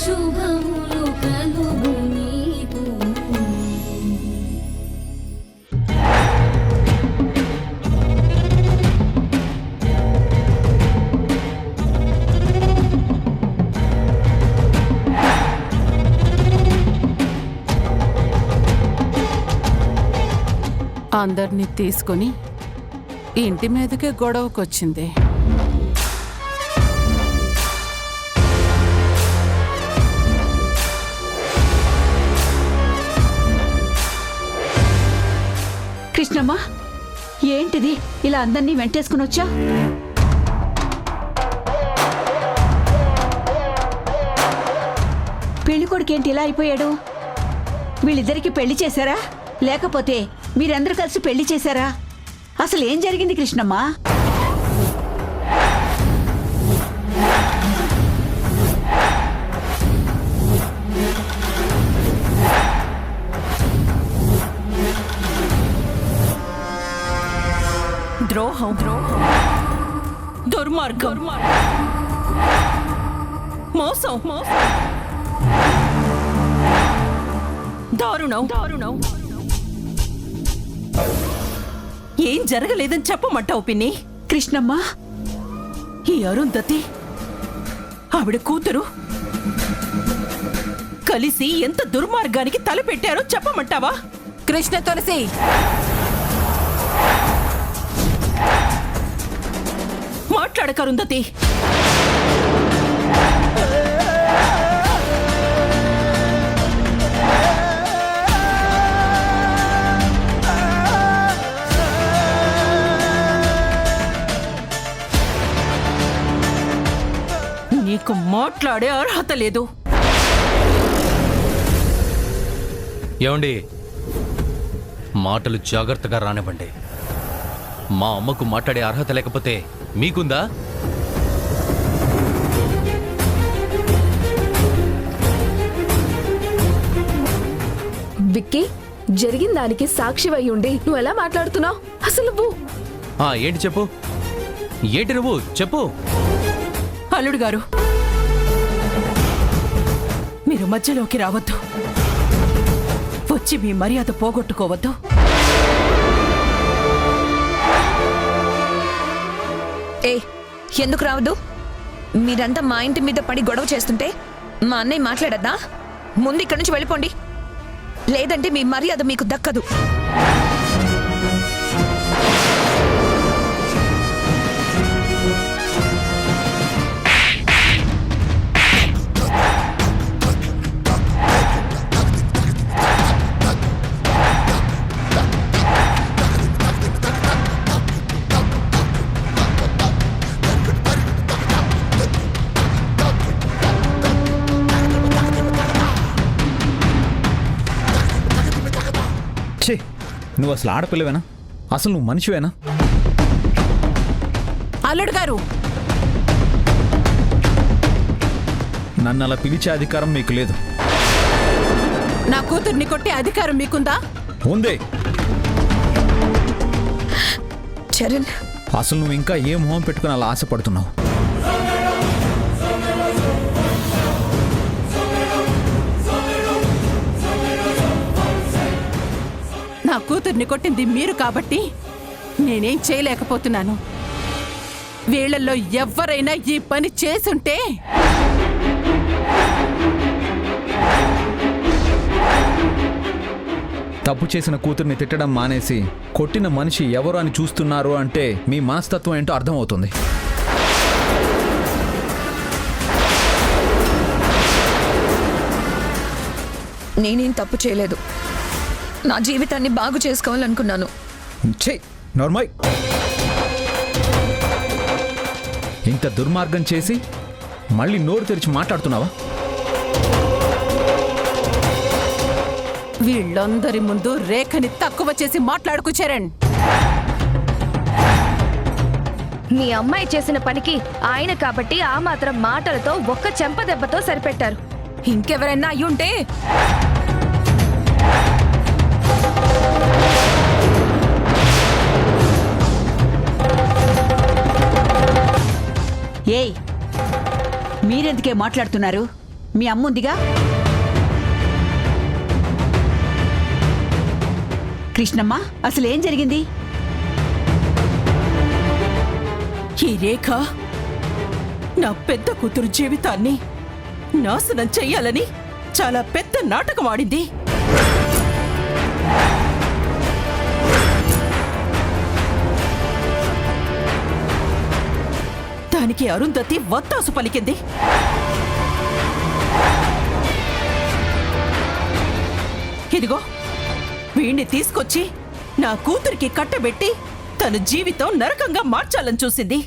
శుభములు కలుగు నీకు. అందరినీ తీసుకుని ఇంటి మీదకే గొడవకొచ్చింది. కృష్ణమ్మ, ఏంటిది ఇలా అందరినీ వెంటేసుకుని వచ్చా? పెళ్ళికొడుకేంటి ఇలా అయిపోయాడు? వీళ్ళిద్దరికి పెళ్లి చేశారా, లేకపోతే మీరందరూ కలిసి పెళ్లి చేశారా? అసలు ఏం జరిగింది కృష్ణమ్మ? ద్రోహం, దుర్మార్గం, మోసం, దారుణం. ఏం జరగలేదని చెప్పమంటావు పిన్ని? కృష్ణమ్మ, ఈ అరుంధతి ఆవిడ కూతురు కలిసి ఎంత దుర్మార్గానికి తలపెట్టారో చెప్పమంటావా? కృష్ణ తులసి, మాట్లాడక అరుంధతి. నీకు మాట్లాడే అర్హత లేదు. ఏమండి, మాటలు జాగ్రత్తగా రానివ్వండి. మా అమ్మకు మాట్లాడే అర్హత లేకపోతే మీకుందా? విక్కీ, జరిగిన దానికి సాక్షివై ఉండి నువ్వు ఎలా మాట్లాడుతున్నావు? అసలు ఏంటి చెప్పు, ఏంటి నువ్వు చెప్పు. అల్లుడు గారు, మీరు మధ్యలోకి రావద్దు. వచ్చి మీ మర్యాద పోగొట్టుకోవద్దు. ఎందుకు రావద్దు? మీరంతా మా ఇంటి మీద పడి గొడవ చేస్తుంటే మా అన్నయ్య మాట్లాడద్దా? ముందు ఇక్కడి నుంచి వెళ్ళిపోండి, లేదంటే మీ మర్యాద మీకు దక్కదు. నువ్వు అసలు ఆడపిల్లవేనా? అసలు నువ్వు మనిషివేనా? అల్లుడు గారు, నన్ను అలా పిలిచే అధికారం మీకు లేదు. నా కూతుర్ని కొట్టే అధికారం మీకుందా? ఉందే. చరణ్, అసలు నువ్వు ఇంకా ఏ మొహం పెట్టుకుని అలా ఆశపడుతున్నావు? నా కూతుర్ని కొట్టింది మీరు కాబట్టి నేనేం చేయలేకపోతున్నాను. వీళ్లలో ఎవరైనా ఈ పని చేసుంటే తప్పు చేసిన కూతుర్ని తిట్టడం మానేసి కొట్టిన మనిషి ఎవరు అని చూస్తున్నారు అంటే మీ మనస్తత్వం ఏంటో అర్థమవుతుంది. నేనేం తప్పు చేయలేదు. నా జీవితాన్ని బాగు చేసుకోవాలనుకున్నాను. నార్మల్. ఇంత దుర్మార్గం చేసి మళ్ళీ నోరు తెరిచి మాట్లాడుతున్నావా? వీళ్ళందరి ముందు రేఖని తక్కువ చేసి మాట్లాడుకు చరణ్. మీ అమ్మాయి చేసిన పనికి ఆయన కాబట్టి ఆ మాత్రం మాటలతో ఒక్క చెంపదెబ్బతో సరిపెట్టారు. ఇంకెవరైనా అయ్యుంటే ఏయ్, మీరెందుకే మాట్లాడుతున్నారు? మీ అమ్ముందిగా. కృష్ణమ్మ, అసలేం జరిగింది? ఈ రేఖ నా పెద్ద కూతురు జీవితాన్ని నాశనం చెయ్యాలని చాలా పెద్ద నాటకం ఆడింది. దానికి అరుంధతి వత్తాసు పలికింది. ఇదిగో వీణ్ణి తీసుకొచ్చి నా కూతురికి కట్టబెట్టి తన జీవితం నరకంగా మార్చాలని చూసింది.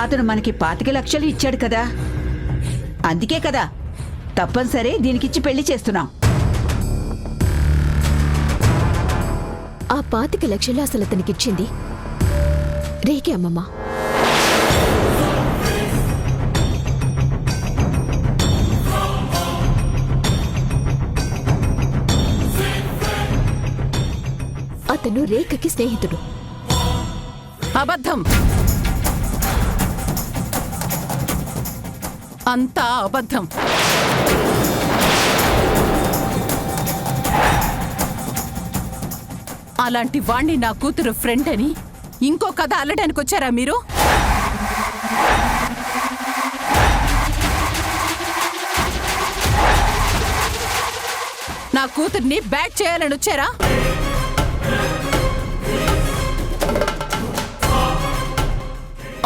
అతను మనకి 25 లక్షలు ఇచ్చాడు కదా, అందుకే కదా తప్పనిసరి దీనికిచ్చి పెళ్లి చేస్తున్నాం. ఆ 25 లక్షలు అసలు అతనికిచ్చింది రేఖే అమ్మమ్మ. అతను రేఖకి స్నేహితుడు. అబద్ధం, అంతా అబద్ధం. అలాంటి వాణ్ణి నా కూతురు ఫ్రెండ్ అని ఇంకో కథ అల్లడానికి వచ్చారా మీరు? నా కూతుర్ని బ్యాక్ చేయాలని వచ్చారా?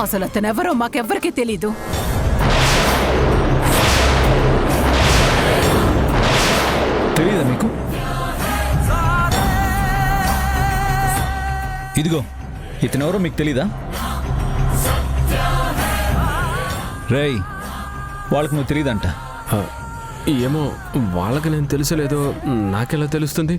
అసలు అతనెవరో మాకెవ్వరికీ తెలీదు. తెలీదా మీకు? ఇదిగో ఇతనెవరో మీకు తెలీదా? రేయ్, వాళ్ళకి నువ్వు తెలీదంట. ఏమో, వాళ్ళకి నేను తెలుసలేదో నాకెలా తెలుస్తుంది?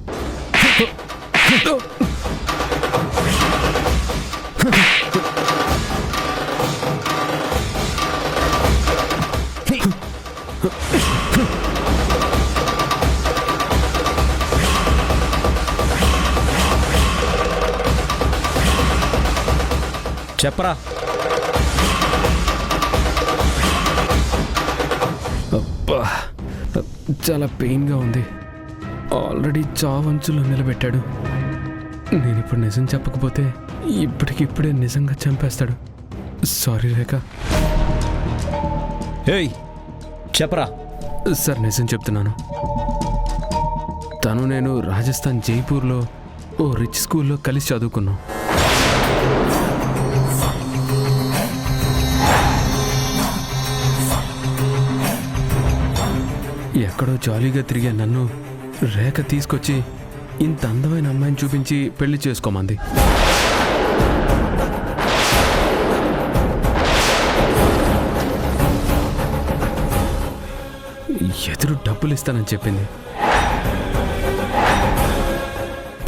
చెప్పరా. అబ్బా, చాలా పెయిన్గా ఉంది. ఆల్రెడీ చావంచులో నిలబెట్టాడు. నేను ఇప్పుడు నిజం చెప్పకపోతే ఇప్పటికిప్పుడే నిజంగా చంపేస్తాడు. సారీ రేఖ. ఏయ్ చెప్పరా. సార్ నిజం చెప్తున్నాను. తను నేను రాజస్థాన్ జైపూర్లో ఓ రిచ్ స్కూల్లో కలిసి చదువుకున్నాం. ఎక్కడో జాలీగా తిరిగే నన్ను రేఖ తీసుకొచ్చి ఇంత అందమైన అమ్మాయిని చూపించి పెళ్లి చేసుకోమంది. ఎదురు డబ్బులు ఇస్తానని చెప్పింది.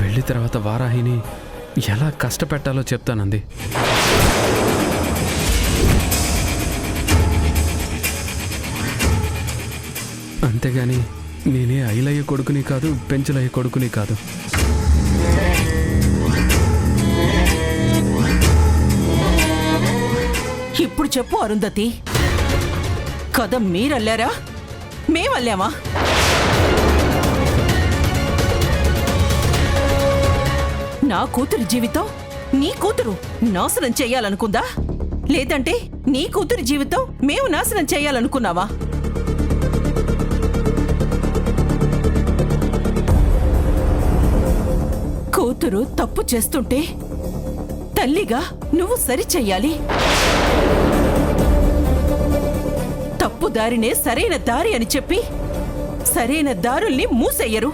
పెళ్లి తర్వాత వారాహిని ఎలా కష్టపెట్టాలో చెప్తానంది. అంతేగాని నేనే ఐలయ్య కొడుకుని కాదు, పెంచలయ్య కొడుకుని కాదు. ఇప్పుడు చెప్పు అరుంధతి, కథ మీరల్లారా మేమల్లామా? నా కూతురు జీవితం నీ కూతురు నాశనం చెయ్యాలనుకుందా? లేదంటే నీ కూతురు జీవితం మేము నాశనం చెయ్యాలనుకున్నావా? కూతురు తప్పు చేస్తుంటే తల్లిగా నువ్వు సరిచెయ్యాలి. తప్పు దారినే సరైన దారి అని చెప్పి సరైన దారుల్ని మూసెయ్యరు.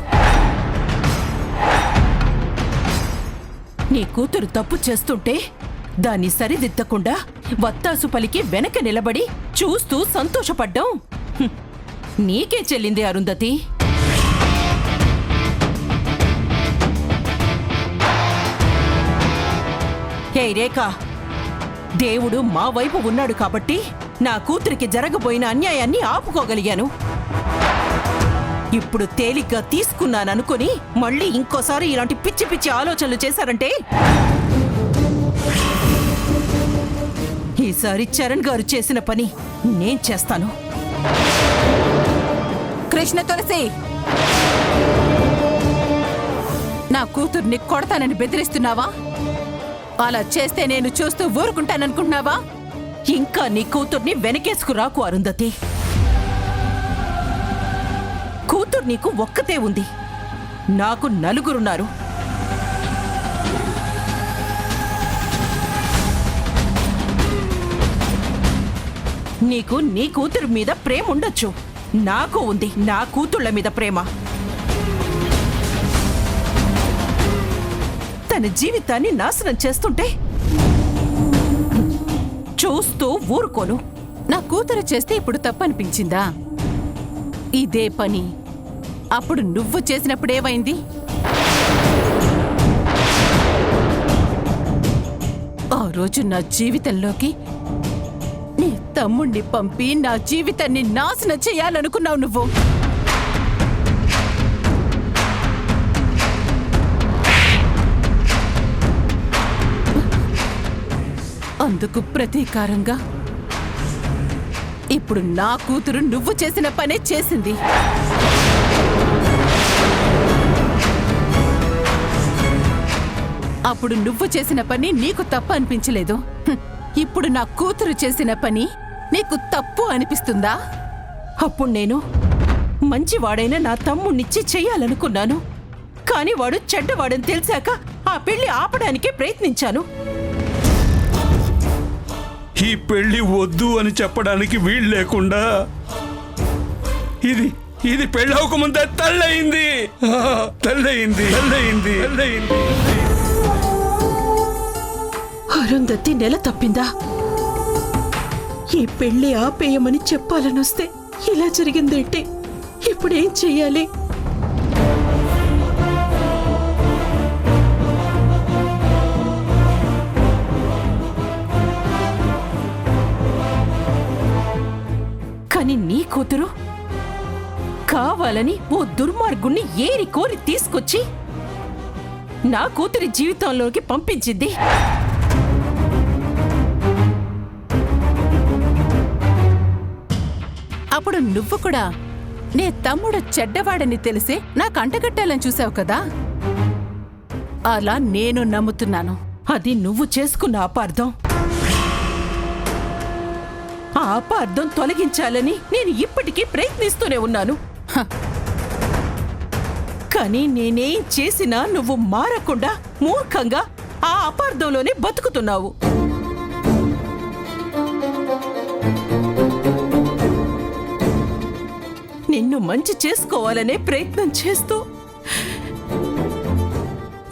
నీ కూతురు తప్పు చేస్తుంటే దాన్ని సరిదిద్దకుండా వత్తాసు పలికి వెనక నిలబడి చూస్తూ సంతోషపడ్డం నీకే చెల్లింది అరుంధతి. హే రేఖ, దేవుడు మా వైపు ఉన్నాడు కాబట్టి నా కూతురికి జరగబోయిన అన్యాయాన్ని ఆపుకోగలిగాను. ఇప్పుడు తేలిగ్గా తీసుకున్నాననుకుని మళ్ళీ ఇంకోసారి ఇలాంటి పిచ్చి పిచ్చి ఆలోచనలు చేశారంటే ఈసారి చరణ్ గారు చేసిన పని నేను చేస్తాను. కృష్ణ తులసి, నా కూతుర్ని కొడతానని బెదిరిస్తున్నావా? అలా చేస్తే నేను చూస్తూ ఊరుకుంటాననుకుంటున్నావా? ఇంకా నీ కూతుర్ని వెనకేసుకురాకు అరుంధతి. కూతురు నీకు ఒక్కతే ఉంది, నాకు నలుగురున్నారు. నీకు నీ కూతురు మీద ప్రేమ ఉండొచ్చు, నాకు ఉంది నా కూతుళ్ళ మీద ప్రేమ. తన జీవితాన్ని నాశనం చేస్తుంటే చూస్తూ ఊరుకోను. నా కూతురు చేస్తే ఇప్పుడు తప్పనిపించిందా? ఇదే పని అప్పుడు నువ్వు చేసినప్పుడేమైంది? ఆ రోజు నా జీవితంలోకి నీ తమ్ముణ్ణి పంపి నా జీవితాన్ని నాశనం చేయాలనుకున్నావు నువ్వు. అందుకు ప్రతీకారంగా ఇప్పుడు నా కూతురు నువ్వు చేసిన పనే చేసింది. అప్పుడు నువ్వు చేసిన పని నీకు తప్పు అనిపించలేదు. ఇప్పుడు నా కూతురు చేసిన పని నీకు తప్పు అనిపిస్తుందా? అప్పుడు నేను మంచివాడైన నా తమ్ముణ్ణిచ్చి చెయ్యాలనుకున్నాను, కాని వాడు చెడ్డవాడని తెలిసాక ఆ పెళ్లి ఆపడానికే ప్రయత్నించాను. ఈ పెళ్లి వద్దు అని చెప్పడానికి వీలు లేకుండా ఇది పెళ్లి అవ్వకముందే తల్లయింది. అరుంధతి నెల తప్పిందా? ఈ పెళ్లి ఆపేయమని చెప్పాలనొస్తే ఇలా జరిగిందేంటి? ఇప్పుడేం చెయ్యాలి? కానీ నీ కూతురు కావాలని ఓ దుర్మార్గుణ్ణి ఏరి కోరి తీసుకొచ్చి నా కూతురి జీవితంలోకి పంపించింది. అప్పుడు నువ్వు కూడా నీ తమ్ముడు చెడ్డవాడని తెలిసే నాకు అంటగట్టాలని చూసావు కదా? అలా నేను నమ్ముతున్నాను. అది నువ్వు చేసుకున్న అపార్థం. ఆ అపార్థం తొలగించాలని నేను ఇప్పటికీ ప్రయత్నిస్తూనే ఉన్నాను. కానీ నేనేం చేసినా నువ్వు మారకుండా మూర్ఖంగా ఆ అపార్థంలోనే బతుకుతున్నావు. నిన్ను మంచి చేసుకోవాలనే ప్రయత్నం చేస్తూ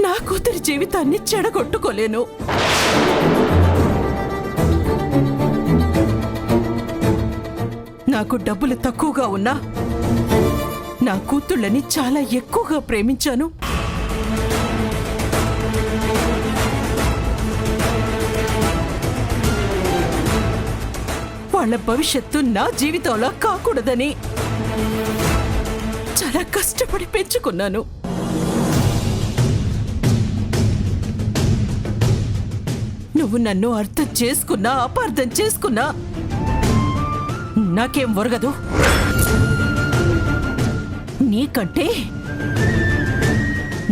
నా కూతురి జీవితాన్ని చెడగొట్టుకోలేను. నాకు డబ్బులు తక్కువగా ఉన్నా నా కూతుళ్ళని చాలా ఎక్కువగా ప్రేమించాను. వాళ్ళ భవిష్యత్తు నా జీవితంలో కాకూడదని చాలా కష్టపడి పెంచుకున్నాను. నువ్వు నన్ను అర్థం చేసుకున్నా అపార్థం చేసుకున్నా నాకేం ఒరగదు. నీకంటే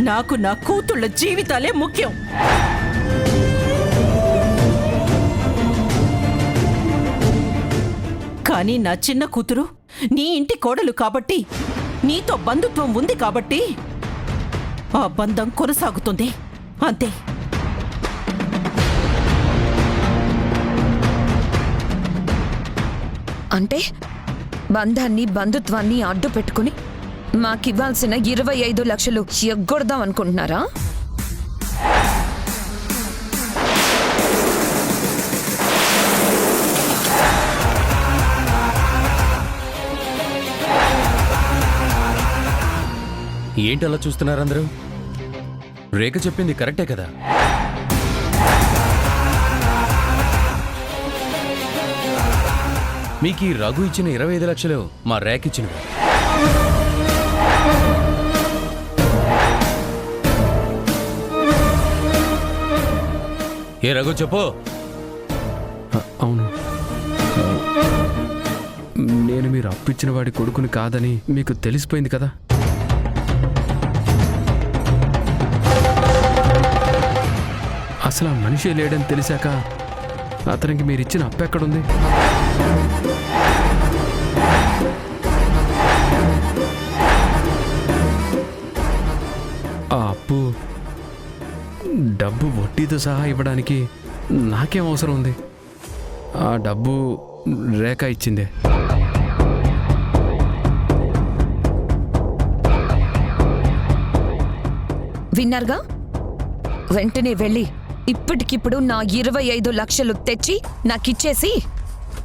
నాకు నా కూతుళ్ళ జీవితాలే ముఖ్యం. కానీ నా చిన్న కూతురు నీ ఇంటి కోడలు కాబట్టి, నీతో బంధుత్వం ఉంది కాబట్టి ఆ బంధం కొనసాగుతుంది, అంతే. అంటే బంధాన్ని బంధుత్వాన్ని అడ్డు పెట్టుకుని మాకివ్వాల్సిన 25 లక్షలు ఎగ్గొడదాం అనుకుంటున్నారా? ఏంటి అలా చూస్తున్నారు అందరూ? రేఖ చెప్పింది కరెక్టే కదా? మీకు ఈ రఘు ఇచ్చిన 25 లక్షలు మా రేఖ ఇచ్చినవి. ఏ రఘు చెప్పు. అవును, నేను మీరు అప్పిచ్చిన వాడి కొడుకుని కాదని మీకు తెలిసిపోయింది కదా. అసలు ఆ మనిషి లేడని తెలిసాక అతనికి మీరిచ్చిన అప్పు ఎక్కడుంది? ఆ అప్పు డబ్బు వడ్డీతో సహా ఇవ్వడానికి నాకేం అవసరం ఉంది? ఆ డబ్బు రేఖ ఇచ్చిందే. విన్నారుగా, వెంటనే వెళ్ళి ఇప్పటికిప్పుడు నా 25 లక్షలు తెచ్చి నాకిచ్చేసి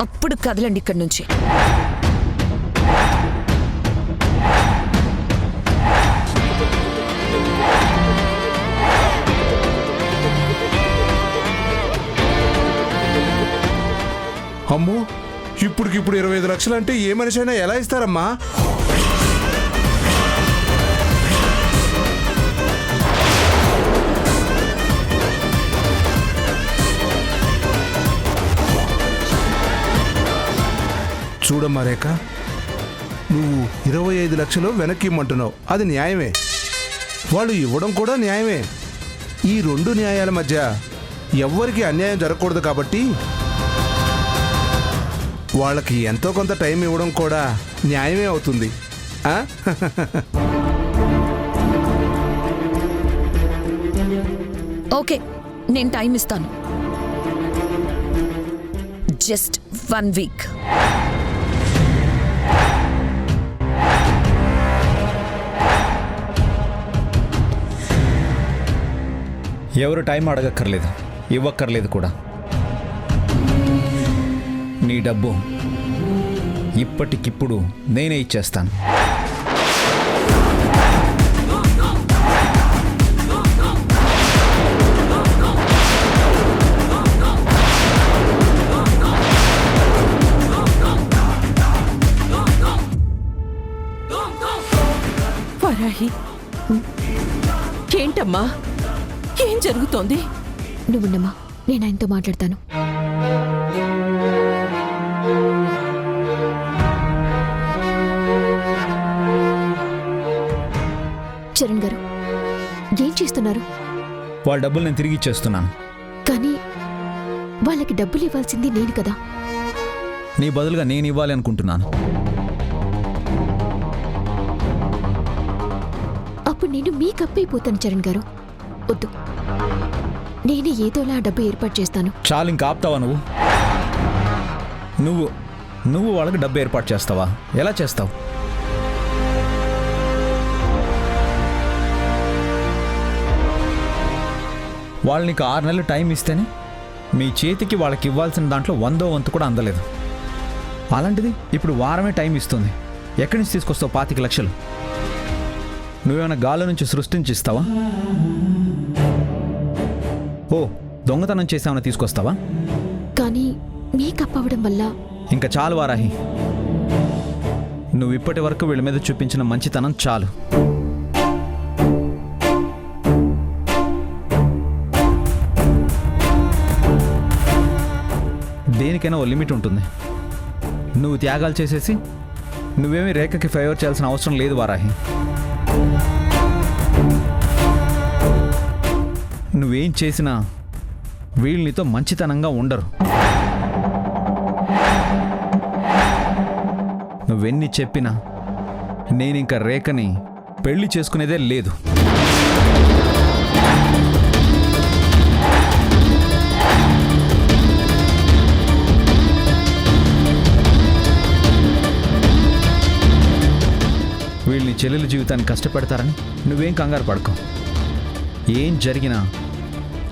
అప్పుడు కదలండి ఇక్కడి నుంచి. అమ్మో, ఇప్పటికిప్పుడు 25 లక్షలు అంటే ఏ మనిషి అయినా ఎలా ఇస్తారమ్మా? చూడమ్మా రేఖ, నువ్వు 25 లక్షలు వెనక్కి ఇమ్మంటున్నావు, అది న్యాయమే. వాళ్ళు ఇవ్వడం కూడా న్యాయమే. ఈ రెండు న్యాయాల మధ్య ఎవ్వరికి అన్యాయం జరగకూడదు కాబట్టి వాళ్ళకి ఎంతో కొంత టైం ఇవ్వడం కూడా న్యాయమే అవుతుంది. ఓకే, నేను టైం ఇస్తాను. Just 1 week. ఎవరు టైం అడగక్కర్లేదు, ఇవ్వక్కర్లేదు కూడా. నీ డబ్బు ఇప్పటికిప్పుడు నేనే ఇచ్చేస్తాను. వరాహి, ఏంటమ్మా, ఏం జరుగుతోంది? నువ్వున్నమ్మా, నేను ఆయనతో మాట్లాడతాను. చరణ్ గారు, ఏం చేస్తున్నారు? వాళ్ళ డబ్బులు నేను తిరిగి ఇచ్చేస్తున్నాను. కానీ వాళ్ళకి డబ్బులు ఇవ్వాల్సింది నేను కదా. నీ బదులుగా నేను ఇవ్వాలి అనుకుంటున్నాను. అప్పుడు నేను మీకు అప్పైపోతాను చరణ్ గారు. వద్దు, నేనే ఏదోలా డబ్బు ఏర్పాటు చేస్తాను. చాలు, ఇంకా ఆపుతావా నువ్వు? నువ్వు నువ్వు వాళ్ళకి డబ్బు ఏర్పాటు చేస్తావా? ఎలా చేస్తావు? వాళ్ళు నీకు 6 నెలలు టైం ఇస్తేనే మీ చేతికి వాళ్ళకి ఇవ్వాల్సిన దాంట్లో 100వ వంతు కూడా అందలేదు. అలాంటిది ఇప్పుడు వారమే టైం ఇస్తుంది. ఎక్కడి నుంచి తీసుకొస్తావు 25 లక్షలు? నువ్వేమైనా గాల్లో నుంచి సృష్టించి ఇస్తావా? ఓ, దొంగతనం చేసామని తీసుకొస్తావా? కానీ మీకు అప్పవడం వల్ల ఇంకా చాలు వారాహి, నువ్వు ఇప్పటి వరకు వీళ్ళ మీద చూపించిన మంచితనం చాలు. దేనికైనా ఓ లిమిట్ ఉంటుంది. నువ్వు త్యాగాలు చేసేసి నువ్వేమీ రేఖకి ఫేవర్ చేయాల్సిన అవసరం లేదు వారాహి. నువ్వేం చేసినా వీళ్ళు నీతో మంచితనంగా ఉండరు. నువ్వెన్ని చెప్పినా నేనింక రేఖని పెళ్లి చేసుకునేదే లేదు. వీళ్ళని చెల్లెల జీవితాన్ని కష్టపెడతారని నువ్వేం కంగారు పడుకో. ఏం జరిగినా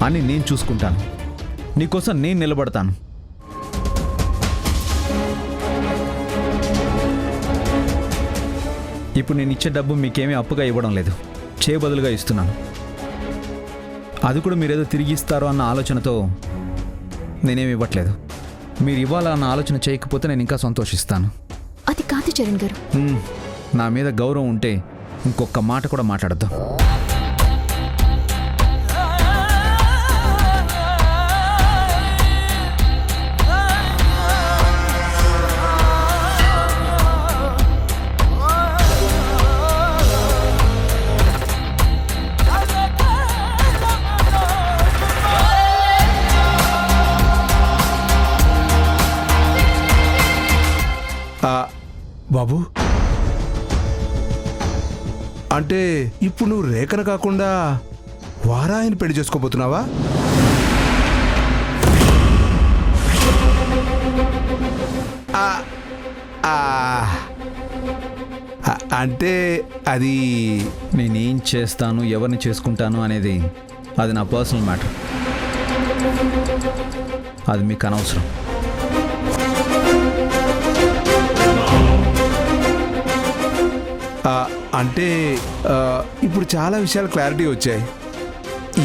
అని నేను చూసుకుంటాను. నీకోసం నేను నిలబడతాను. ఇప్పుడు నేను ఇచ్చే డబ్బు మీకేమీ అప్పుగా ఇవ్వడం లేదు, చేయబదులుగా ఇస్తున్నాను. అది కూడా మీరేదో తిరిగి ఇస్తారో అన్న ఆలోచనతో నేనేమి ఇవ్వట్లేదు. మీరు ఇవ్వాలన్న ఆలోచన చేయకపోతే నేను ఇంకా సంతోషిస్తాను. అది కాదు చరణ్ గారు. నా మీద గౌరవం ఉంటే ఇంకొక మాట కూడా మాట్లాడద్దు. అంటే ఇప్పుడు నువ్వు రేఖను కాకుండా వారాయిని పెళ్లి చేసుకోబోతున్నావా? ఆ, ఆ, అంటే అది నేనేం చేస్తాను, ఎవరిని చేసుకుంటాను అనేది అది నా పర్సనల్ మ్యాటర్. అది మీకు అనవసరం. అంటే ఇప్పుడు చాలా విషయాలు క్లారిటీ వచ్చాయి.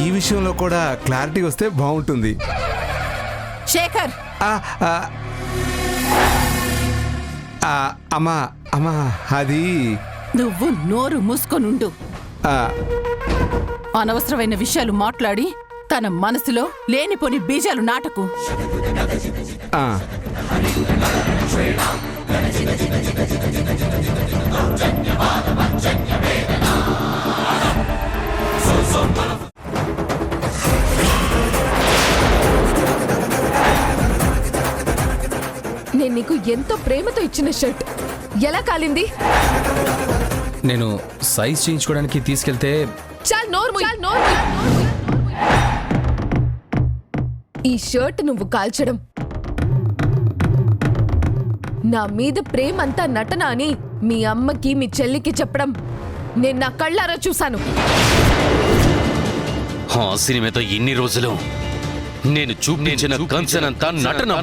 ఈ విషయంలో కూడా క్లారిటీ వస్తే బాగుంటుంది. శేఖర్, అమ్మా అమ్మా అది నువ్వు నోరు మూసుకొనుండు. ఆ, అనవసరమైన విషయాలు మాట్లాడి తన మనసులో లేనిపోని బీజాలు నాటకు. ఆ. నేను నీకు ఎంతో ప్రేమతో ఇచ్చిన షర్ట్ ఎలా కాలింది? నేను సైజ్ చేయించుకోవడానికి తీసుకెళ్తే చాల్ నోర్ము. ఈ షర్ట్ నువ్వు కాల్చడం నా మీద ప్రేమంతా నటన అని మీ అమ్మకి మీ చెల్లికి చెప్పడం నేను నా కళ్ళారా చూశాను. ఆ సినిమాతో ఇన్ని రోజులు నేను చూపించిన కన్సర్న్ అంతా నటన.